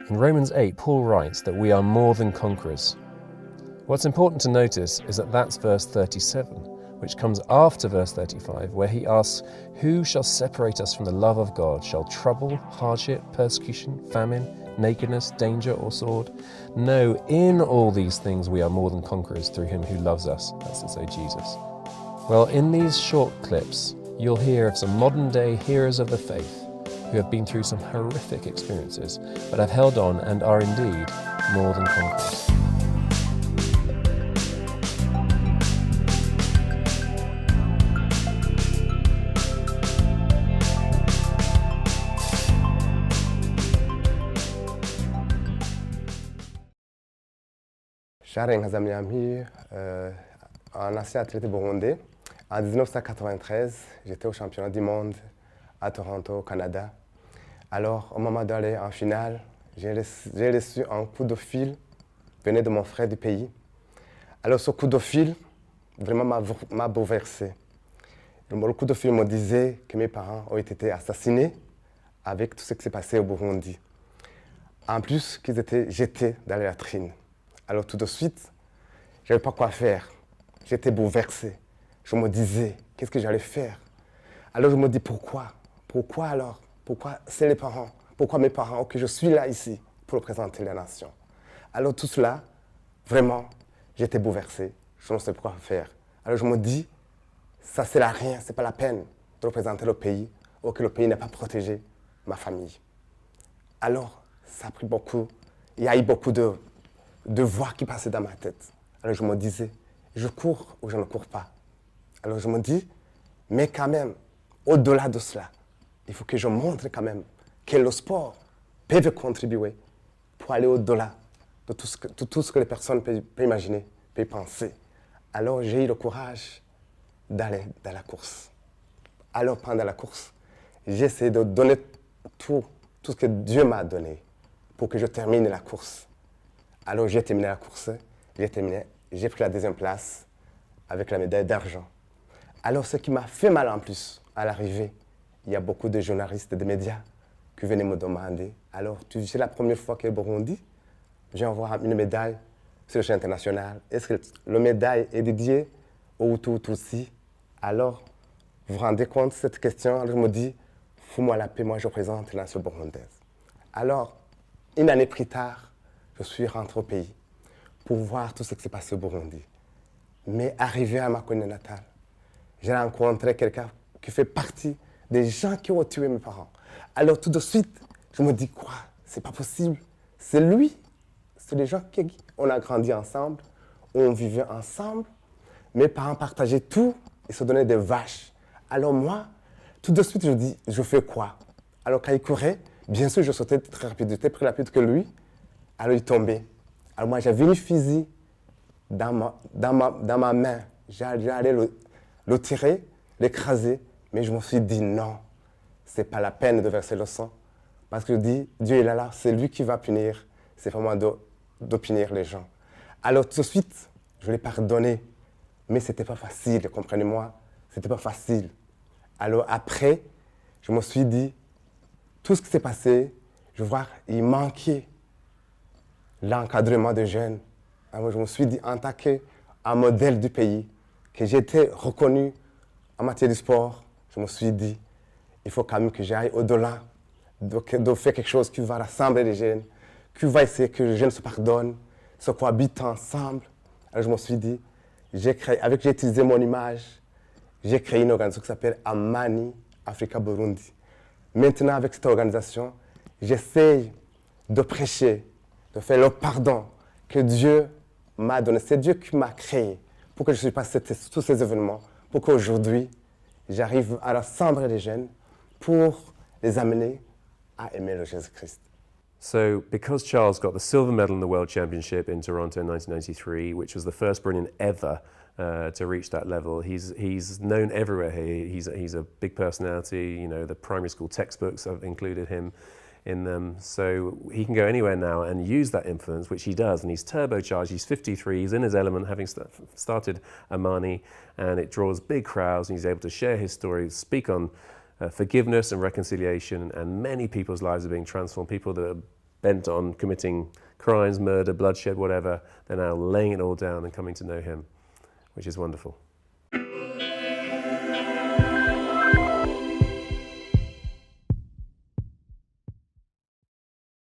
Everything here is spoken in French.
In Romans 8, Paul writes that we are more than conquerors. What's important to notice is that that's verse 37, which comes after verse 35, where he asks, "Who shall separate us from the love of God? Shall trouble, hardship, persecution, famine, nakedness, danger, or sword? No, in all these things we are more than conquerors through him who loves us." That's to say, Jesus. Well, in these short clips, you'll hear of some modern-day heroes of the faith who have been through some horrific experiences, but have held on and are indeed more than conquerors. Charles Nkazamyampi, un ancien athlète burundais. En 1993, j'étais au championnat du monde à Toronto, au Canada. Alors, au moment d'aller en finale, j'ai reçu un coup de fil venu de mon frère du pays. Alors, ce coup de fil, vraiment m'a bouleversé. Le coup de fil me disait que mes parents ont été assassinés avec tout ce qui s'est passé au Burundi. En plus, qu'ils étaient jetés dans la latrine. Alors tout de suite, je ne savais pas quoi faire. J'étais bouleversé. Je me disais, qu'est-ce que j'allais faire? Alors je me dis, pourquoi? Pourquoi alors? Pourquoi c'est les parents? Pourquoi mes parents? Que je suis là ici pour représenter la nation. Alors tout cela, vraiment, j'étais bouleversé. Je ne sais pas quoi faire. Alors je me dis, ça ne sert à rien, ce n'est pas la peine de représenter le pays ou que le pays n'a pas protégé ma famille. Alors ça a pris beaucoup. Il y a eu beaucoup de voix qui passaient dans ma tête. Alors je me disais, je cours ou je ne cours pas. Alors je me dis, mais quand même, au-delà de cela, il faut que je montre quand même que le sport peut contribuer pour aller au-delà de tout ce que les personnes peuvent imaginer, peuvent penser. Alors j'ai eu le courage d'aller dans la course. Alors pendant la course, j'ai essayé de donner tout ce que Dieu m'a donné pour que je termine la course. Alors j'ai terminé la course, j'ai pris la deuxième place avec la médaille d'argent. Alors ce qui m'a fait mal en plus, à l'arrivée, il y a beaucoup de journalistes et de médias qui venaient me demander, alors c'est la première fois que Burundi, j'envoie une médaille sur le champ international. Est-ce que la médaille est dédiée aux Hutus Tutsis? Alors, vous vous rendez compte de cette question? Alors je me dis, fous-moi la paix, moi je représente la nation burundaise. Alors, une année plus tard, je suis rentré au pays pour voir tout ce qui s'est passé au Burundi. Mais arrivé à ma commune natale, j'ai rencontré quelqu'un qui fait partie des gens qui ont tué mes parents. Alors tout de suite, je me dis quoi? C'est pas possible. C'est lui. C'est les gens qui on a grandi ensemble, on vivait ensemble. Mes parents partageaient tout et se donnaient des vaches. Alors moi, tout de suite, je dis, je fais quoi? Alors quand il courait, bien sûr, je sautais très rapide. J'étais plus rapide que lui. Alors il tombait. Alors moi, j'avais une fusil dans ma main. J'allais le tirer, l'écraser, mais je me suis dit non, ce n'est pas la peine de verser le sang. Parce que je dis, Dieu est là, c'est lui qui va punir. C'est vraiment de punir les gens. Alors tout de suite, je l'ai pardonné. Mais ce n'était pas facile, comprenez-moi. Ce n'était pas facile. Alors après, je me suis dit, tout ce qui s'est passé, je vois, il manquait l'encadrement des jeunes. Alors, je me suis dit, en tant qu'un modèle du pays, que j'étais reconnu en matière de sport, je me suis dit, il faut quand même que j'aille au-delà, de faire quelque chose qui va rassembler les jeunes, qui va essayer que les jeunes se pardonnent, se cohabitent ensemble. Alors je me suis dit, j'ai utilisé mon image, j'ai créé une organisation qui s'appelle Amani Africa Burundi. Maintenant, avec cette organisation, j'essaye de prêcher, de faire le pardon que Dieu m'a donné. C'est Dieu qui m'a créé pour que je passe tous ces événements, pour qu'aujourd'hui, j'arrive à rassembler les jeunes pour les amener à aimer le Jésus-Christ. So, because Charles got the silver medal in the World Championship in Toronto in 1993, which was the first Brazilian ever to reach that level, he's known everywhere here. He's a big personality. You know, the primary school textbooks have included him in them. So he can go anywhere now and use that influence, which he does, and he's turbocharged. He's 53, he's in his element, having started Amani, and it draws big crowds, and he's able to share his story, speak on forgiveness and reconciliation, and many people's lives are being transformed. People that are bent on committing crimes, murder, bloodshed, whatever. They're now laying it all down and coming to know him, which is wonderful.